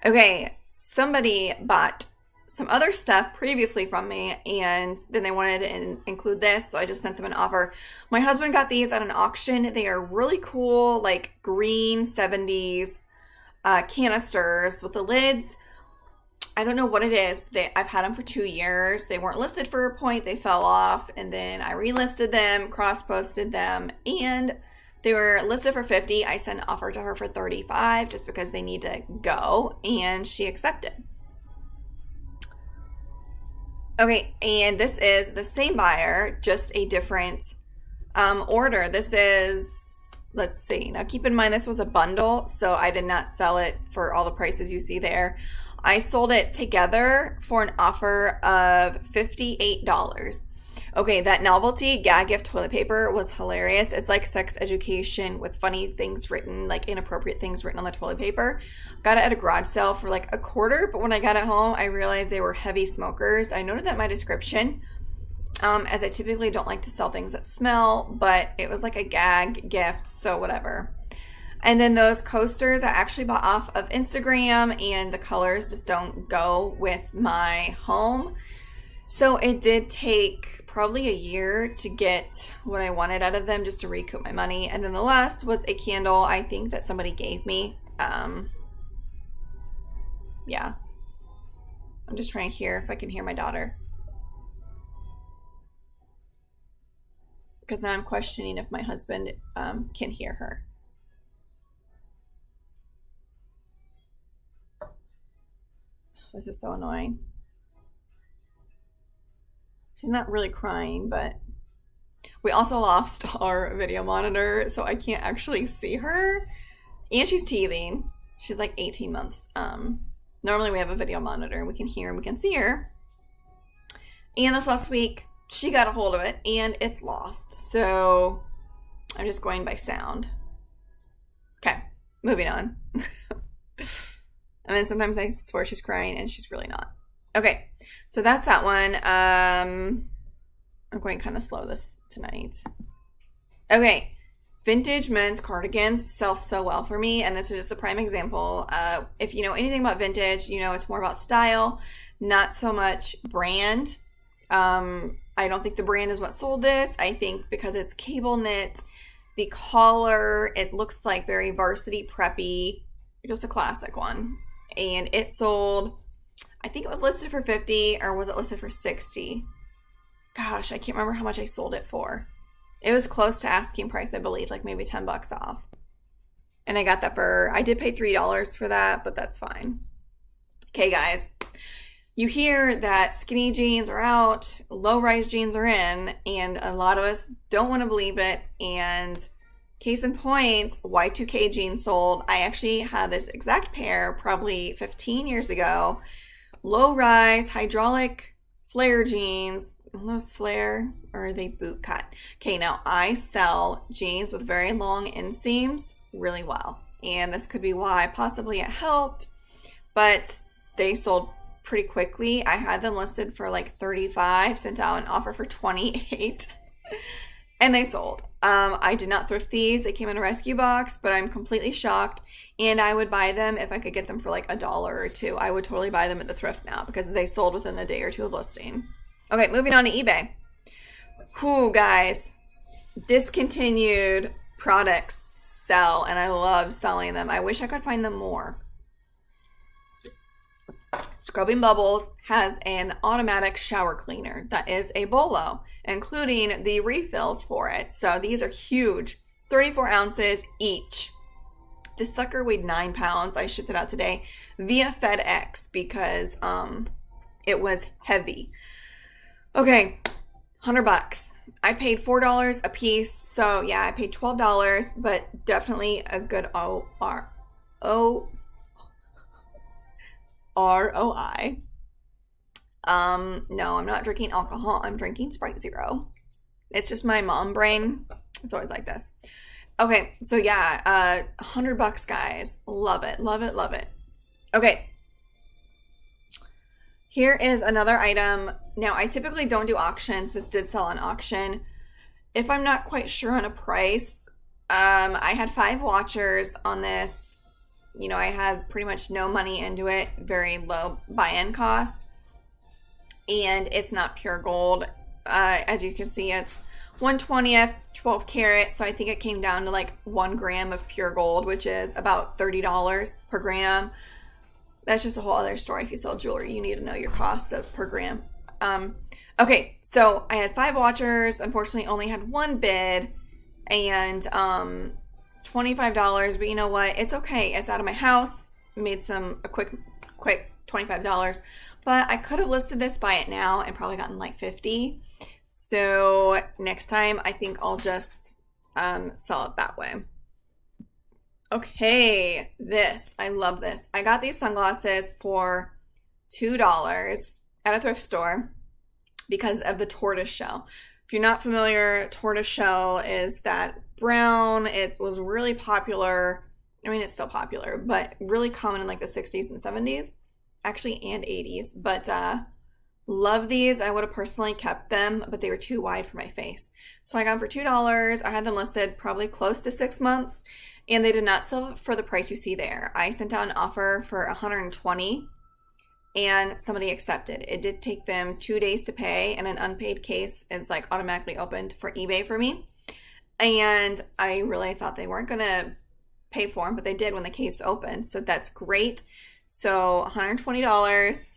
Okay, somebody bought some other stuff previously from me, and then they wanted to include this, so I just sent them an offer. My husband got these at an auction. They are really cool, like green 70s canisters with the lids. I don't know what it is, but I've had them for 2 years. They weren't listed for a point. They fell off, and then I relisted them, cross-posted them, and they were listed for 50. I sent an offer to her for 35 just because they need to go, and she accepted. Okay, and this is the same buyer, just a different order. This is, let's see. Now keep in mind this was a bundle, so I did not sell it for all the prices you see there. I sold it together for an offer of $58. Okay, that novelty gag gift toilet paper was hilarious. It's like sex education with funny things written, like inappropriate things written on the toilet paper. Got it at a garage sale for like $25, but when I got it home, I realized they were heavy smokers. I noted that in my description, as I typically don't like to sell things that smell, but it was like a gag gift, so whatever. And then those coasters I actually bought off of Instagram, and the colors just don't go with my home. So it did take probably a year to get what I wanted out of them, just to recoup my money. And then the last was a candle I think that somebody gave me. Yeah. I'm just trying to hear if I can hear my daughter. Because now I'm questioning if my husband can hear her. This is so annoying. She's not really crying, but we also lost our video monitor, so I can't actually see her. And she's teething. She's like 18 months. Normally we have a video monitor. We can hear and we can see her. And this last week, she got a hold of it, and it's lost. So I'm just going by sound. Okay, moving on. And then sometimes I swear she's crying, and she's really not. Okay, so that's that one. I'm going kind of slow this tonight. Okay, vintage men's cardigans sell so well for me, and this is just a prime example. If you know anything about vintage, you know it's more about style, not so much brand. I don't think the brand is what sold this. I think because it's cable knit, the collar, it looks like very varsity preppy, just a classic one. And it sold I think it was listed for 50, or was it listed for 60? Gosh, I can't remember how much I sold it for. It was close to asking price, I believe, like maybe $10 off. And I got that I did pay $3 for that, but that's fine. Okay, guys. You hear that skinny jeans are out, low-rise jeans are in, and a lot of us don't want to believe it. And case in point, Y2K jeans sold. I actually had this exact pair probably 15 years ago. Low-rise, hydraulic flare jeans. Are those flare, or are they boot cut? Okay, now I sell jeans with very long inseams really well. And this could be why possibly it helped, but they sold pretty quickly. I had them listed for like 35, sent out an offer for 28, and they sold. I did not thrift these. They came in a rescue box, but I'm completely shocked. And I would buy them if I could get them for like $1 or $2. I would totally buy them at the thrift now because they sold within a day or two of listing. Okay, moving on to eBay. Whew, guys, discontinued products sell, and I love selling them. I wish I could find them more. Scrubbing Bubbles has an automatic shower cleaner that is a Bolo, including the refills for it. So these are huge, 34 ounces each. This sucker weighed 9 pounds. I shipped it out today via FedEx because it was heavy. Okay, $100. I paid $4 a piece, so yeah, I paid $12, but definitely a good ROI. No, I'm not drinking alcohol. I'm drinking Sprite Zero. It's just my mom brain. It's always like this. Okay, so yeah, $100, guys. Love it, love it, love it. Okay. Here is another item. Now, I typically don't do auctions. This did sell on auction. If I'm not quite sure on a price, I had 5 watchers on this. You know, I had pretty much no money into it. Very low buy-in cost. And it's not pure gold. As you can see, it's 1/20th, 12 karat. So I think it came down to like 1 gram of pure gold, which is about $30 per gram. That's just a whole other story. If you sell jewelry, you need to know your costs of per gram. Okay, so I had 5 watchers. Unfortunately, only had 1 bid, and $25. But you know what? It's okay. It's out of my house. Made a quick $25. But I could have listed this, buy it now, and probably gotten like 50. So next time, I think I'll just sell it that way. Okay, I love this. I got these sunglasses for $2 at a thrift store because of the tortoise shell. If you're not familiar, tortoise shell is that brown. It was really popular. I mean, it's still popular, but really common in like the 60s and 70s, actually, and 80s. But love these. I would have personally kept them, but they were too wide for my face. So I got them for $2. I had them listed probably close to 6 months, and they did not sell for the price you see there. I sent out an offer for $120, and somebody accepted. It did take them 2 days to pay, and an unpaid case is like automatically opened for eBay for me. And I really thought they weren't going to pay for them, but they did when the case opened. So that's great. So $120.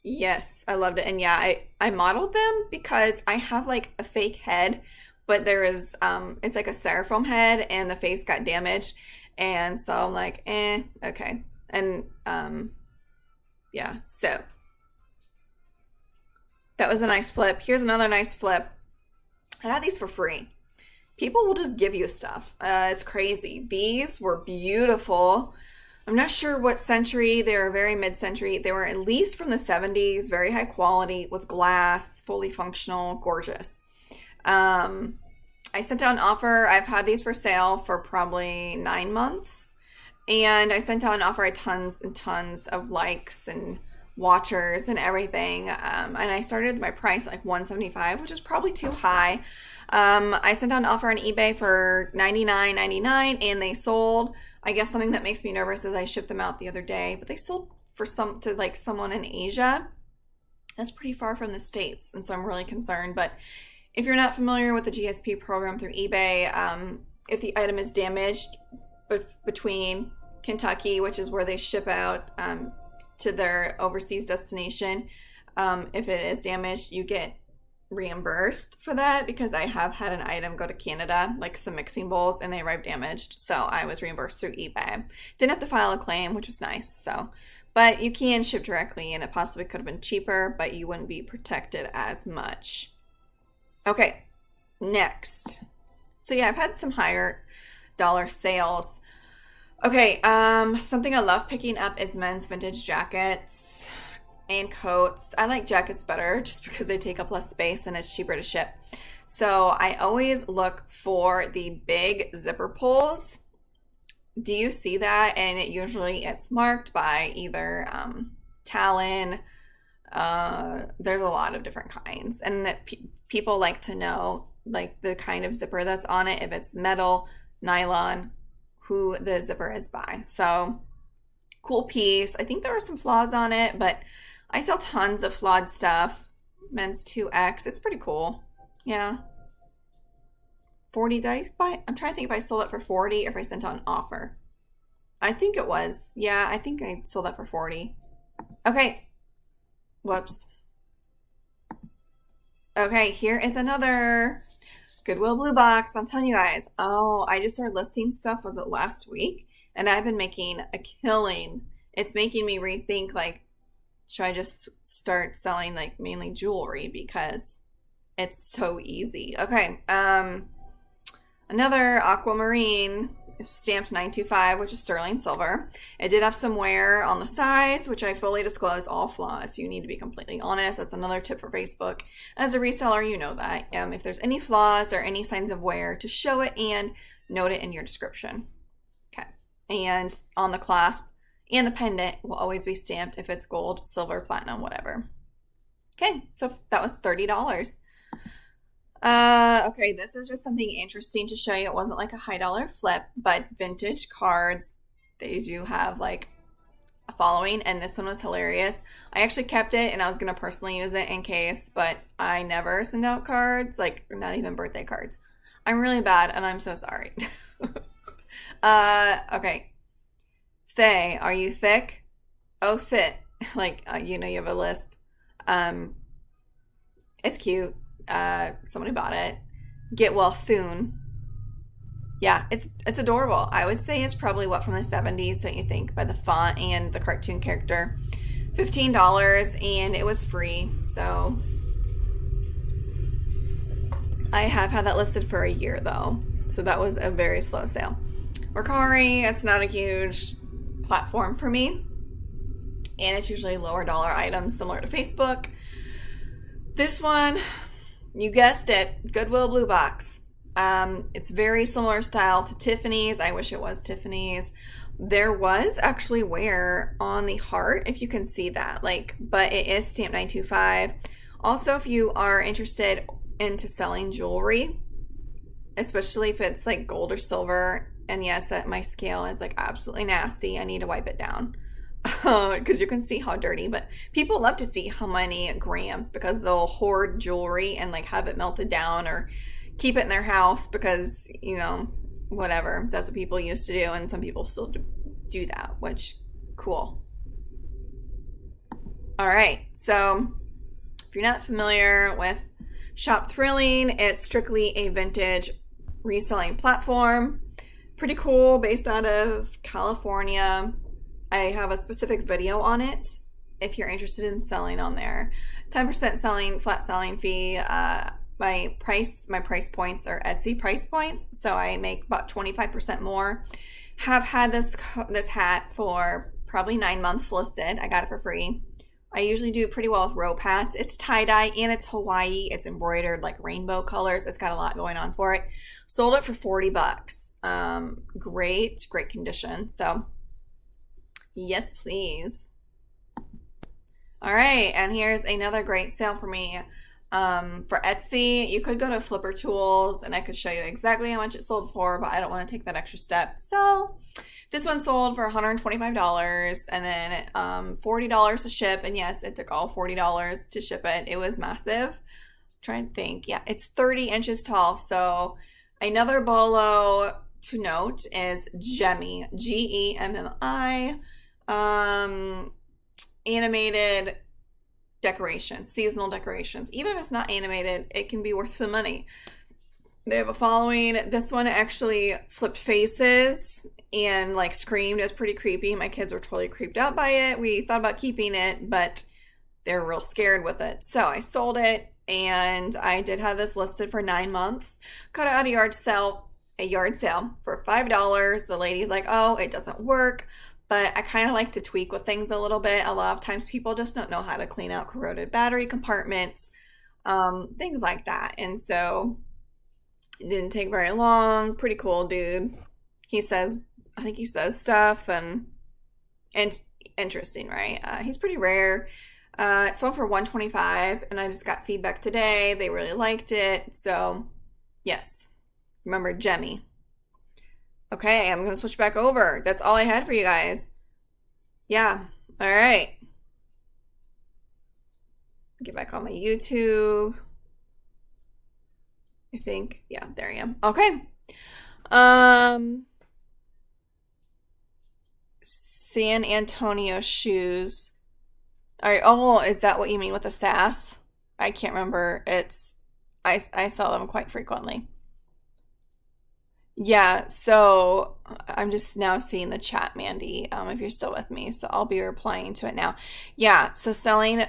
Yes, I loved it. And yeah, I modeled them because I have like a fake head, but there is, it's like a styrofoam head and the face got damaged. And so I'm like, okay. And yeah, so that was a nice flip. Here's another nice flip. I got these for free. People will just give you stuff. It's crazy. These were beautiful. I'm not sure what century. They were very mid-century. They were at least from the 70s, very high quality with glass, fully functional, gorgeous. I sent out an offer. I've had these for sale for probably 9 months. And I sent out an offer. I had tons and tons of likes and watchers and everything. And I started my price like $175, which is probably too high. I sent out an offer on eBay for $99.99 and they sold. I guess something that makes me nervous is I shipped them out the other day, but they sold to like someone in Asia. That's pretty far from the States, and so I'm really concerned. But if you're not familiar with the GSP program through eBay, if the item is damaged between Kentucky, which is where they ship out to their overseas destination. If it is damaged, you get reimbursed for that, because I have had an item go to Canada, like some mixing bowls, and they arrived damaged. So I was reimbursed through eBay. Didn't have to file a claim, which was nice. So, but you can ship directly, and it possibly could have been cheaper, but you wouldn't be protected as much. Okay, next. So yeah, I've had some higher dollar sales. Okay, something I love picking up is men's vintage jackets and coats. I like jackets better just because they take up less space and it's cheaper to ship. So I always look for the big zipper pulls. Do you see that? And it's marked by either Talon. There's a lot of different kinds, and people like to know like the kind of zipper that's on it, if it's metal, nylon, who the zipper is by. So cool piece. I think there are some flaws on it, but I sell tons of flawed stuff. Men's 2X. It's pretty cool. Yeah. 40, did I buy? I'm trying to think if I sold it for 40 or if I sent out an offer. I think it was. Yeah, I think I sold that for 40. Okay. Whoops. Okay, here is another Goodwill Blue Box. I'm telling you guys. Oh, I just started listing stuff, was it last week? And I've been making a killing. It's making me rethink, like, should I just start selling like mainly jewelry, because it's so easy. Okay, another aquamarine stamped 925, which is sterling silver. It did have some wear on the sides, which I fully disclose all flaws. You need to be completely honest. That's another tip for Facebook. As a reseller, you know that. If there's any flaws or any signs of wear, to show it and note it in your description. Okay, and on the clasp and the pendant will always be stamped if it's gold, silver, platinum, whatever. Okay, so that was $30. Okay, this is just something interesting to show you. It wasn't like a high dollar flip, but vintage cards, they do have like a following, and this one was hilarious. I actually kept it, and I was going to personally use it in case, but I never send out cards, like not even birthday cards. I'm really bad, and I'm so sorry. Okay. Thay, are you thick? Oh, fit. Like, you have a lisp. It's cute. Somebody bought it. Get well soon. Yeah, it's adorable. I would say it's probably from the 70s, don't you think, by the font and the cartoon character. $15, and it was free. So I have had that listed for a year though. So that was a very slow sale. Mercari, it's not a huge platform for me, and it's usually lower dollar items similar to Facebook. This one, you guessed it, Goodwill Blue Box. It's very similar style to Tiffany's. I wish it was Tiffany's. There was actually wear on the heart, if you can see that, but it is stamped 925. Also, if you are interested into selling jewelry, especially if it's like gold or silver, and yes, that my scale is like absolutely nasty. I need to wipe it down because you can see how dirty, but people love to see how many grams, because they'll hoard jewelry and like have it melted down or keep it in their house because, whatever. That's what people used to do, and some people still do that, which, cool. All right, so if you're not familiar with Shop Thrilling, it's strictly a vintage reselling platform. Pretty cool, based out of California. I have a specific video on it if you're interested in selling on there. 10% flat selling fee. My price points are Etsy price points, so I make about 25% more. Have had this hat for probably 9 months listed. I got it for free. I usually do pretty well with rope hats. It's tie-dye and it's Hawaii. It's embroidered like rainbow colors. It's got a lot going on for it. Sold it for $40. Great condition. So yes, please. All right, and here's another great sale for me. For Etsy, you could go to Flipper Tools and I could show you exactly how much it sold for, but I don't want to take that extra step. So this one sold for $125 and then $40 to ship. And yes, it took all $40 to ship it. It was massive. I'm trying to think. Yeah, it's 30 inches tall. So another bolo to note is Gemmy, Gemmi. animated decorations, seasonal decorations. Even if it's not animated, it can be worth some money. They have a following. This one actually flipped faces and like screamed. It was pretty creepy. My kids were totally creeped out by it. We thought about keeping it, but they're real scared with it. So I sold it, and I did have this listed for 9 months. Got it at a yard sale for $5. The lady's like, oh, it doesn't work. But I kind of like to tweak with things a little bit. A lot of times people just don't know how to clean out corroded battery compartments, things like that. And so it didn't take very long. Pretty cool dude. I think he says stuff and interesting, right? He's pretty rare. It sold for $125, and I just got feedback today. They really liked it. So, yes. Remember, Jemmy. Okay, I'm going to switch back over. That's all I had for you guys. Yeah. All right. Get back on my YouTube. I think. Yeah, there I am. Okay. San Antonio shoes. All right. Oh, is that what you mean with the sass? I can't remember. I sell them quite frequently. Yeah, so I'm just now seeing the chat, Mandy, if you're still with me. So I'll be replying to it now. Yeah, so selling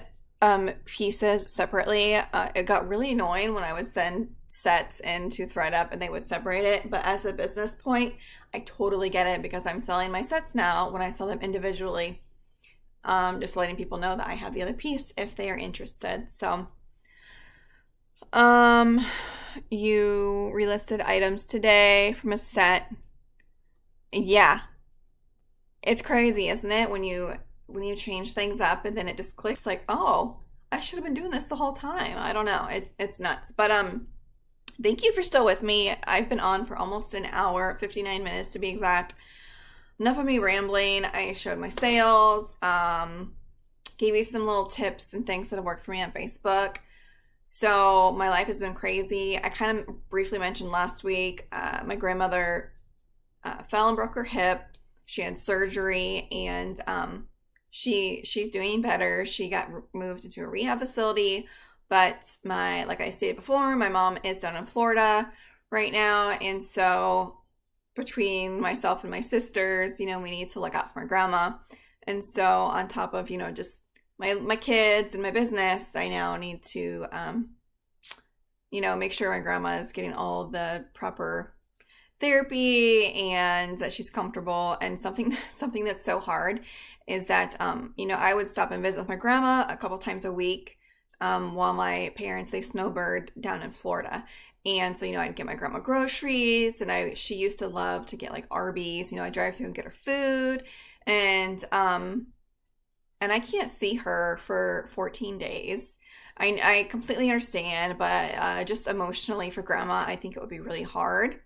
pieces separately, it got really annoying when I would send sets into ThreadUp and they would separate it. But as a business point, I totally get it because I'm selling my sets now when I sell them individually. Just letting people know that I have the other piece if they are interested. So, you relisted items today from a set. Yeah, it's crazy, isn't it? When you change things up and then it just clicks like, oh, I should have been doing this the whole time. I don't know. It's nuts. But thank you for still with me. I've been on for almost an hour, 59 minutes to be exact. Enough of me rambling. I showed my sales, gave you some little tips and things that have worked for me on Facebook. So my life has been crazy. I kind of briefly mentioned last week, my grandmother fell and broke her hip. She had surgery, and she's doing better. She got moved into a rehab facility, but like I stated before, my mom is down in Florida right now, and so between myself and my sisters, we need to look out for my grandma. And so on top of, just my kids and my business, I now need to, make sure my grandma is getting all the proper therapy and that she's comfortable. And something that's so hard is that, I would stop and visit with my grandma a couple times a week while my parents, they snowbird down in Florida. And so, I'd get my grandma groceries, and she used to love to get like Arby's. I drive through and get her food, and I can't see her for 14 days. I completely understand, but just emotionally for grandma, I think it would be really hard.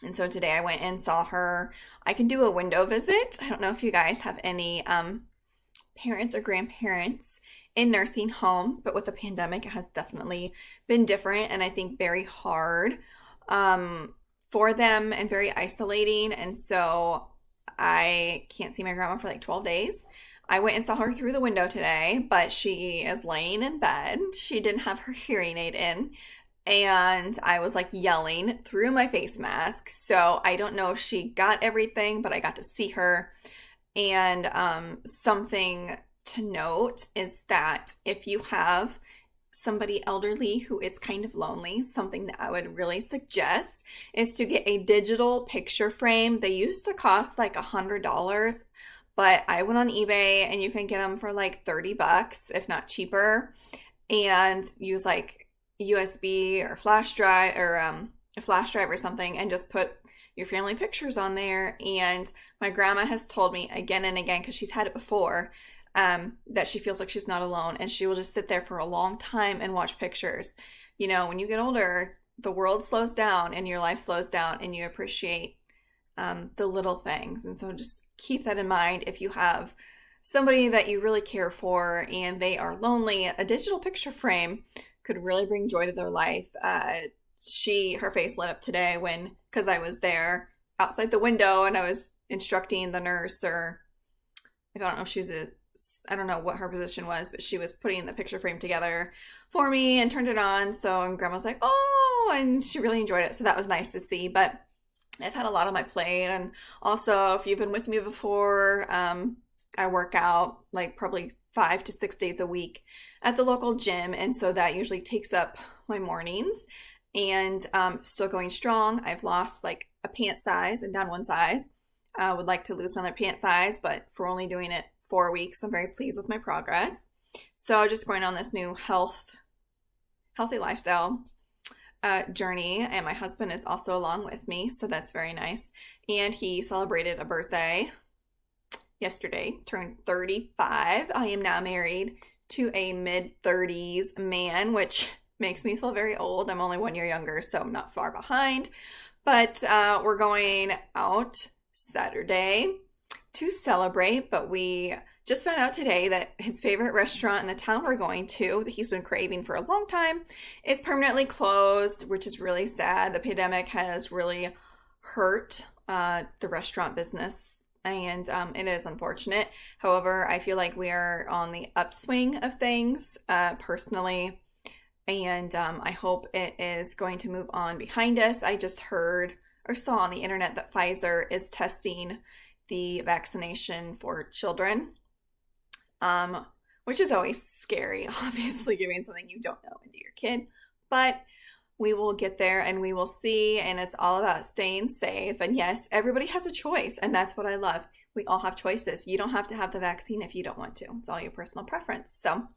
And so today I went and saw her. I can do a window visit. I don't know if you guys have any parents or grandparents in nursing homes, but with the pandemic, it has definitely been different, and I think very hard for them and very isolating. And so I can't see my grandma for like 12 days. I went and saw her through the window today, but she is laying in bed. She didn't have her hearing aid in, and I was like yelling through my face mask. So I don't know if she got everything, but I got to see her. And something to note is that if you have somebody elderly who is kind of lonely, something that I would really suggest is to get a digital picture frame. They used to cost like $100, but I went on eBay and you can get them for like $30, if not cheaper, and use like USB or flash drive or a flash drive or something, and just put your family pictures on there. And my grandma has told me again and again, because she's had it before, that she feels like she's not alone, and she will just sit there for a long time and watch pictures. When you get older, the world slows down and your life slows down, and you appreciate the little things. And so just keep that in mind. If you have somebody that you really care for and they are lonely, a digital picture frame could really bring joy to their life. Her face lit up today because I was there outside the window and I was instructing the nurse, or I don't know if she was a I don't know what her position was, but she was putting the picture frame together for me and turned it on. So, and grandma was like, oh, and she really enjoyed it. So that was nice to see. But I've had a lot on my plate. And also, if you've been with me before, I work out like probably 5 to 6 days a week at the local gym. And so that usually takes up my mornings. And still going strong. I've lost like a pant size and down one size. I would like to lose another pant size, but for only doing it 4 weeks, I'm very pleased with my progress. So just going on this new healthy lifestyle journey, and my husband is also along with me, so that's very nice. And he celebrated a birthday yesterday, turned 35. I am now married to a mid-30s man, which makes me feel very old. I'm only 1 year younger, so I'm not far behind. But we're going out Saturday to celebrate, but we just found out today that his favorite restaurant in the town we're going to, that he's been craving for a long time, is permanently closed, which is really sad. The pandemic has really hurt the restaurant business, and it is unfortunate. However, I feel like we are on the upswing of things personally, and I hope it is going to move on behind us. I just heard or saw on the internet that Pfizer is testing the vaccination for children, which is always scary, obviously, giving something you don't know into your kid. But we will get there and we will see, and it's all about staying safe. And yes, everybody has a choice, and that's what I love. We all have choices. You don't have to have the vaccine if you don't want to. It's all your personal preference. So,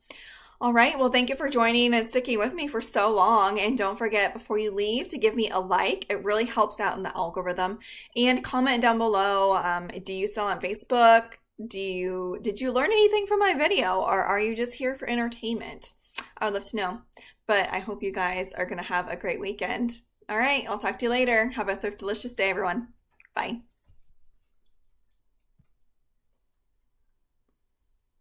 all right. Well, thank you for joining and sticking with me for so long. And don't forget, before you leave, to give me a like. It really helps out in the algorithm. And comment down below. Do you sell on Facebook? Did you learn anything from my video, or are you just here for entertainment? I would love to know. But I hope you guys are going to have a great weekend. All right. I'll talk to you later. Have a delicious day, everyone. Bye.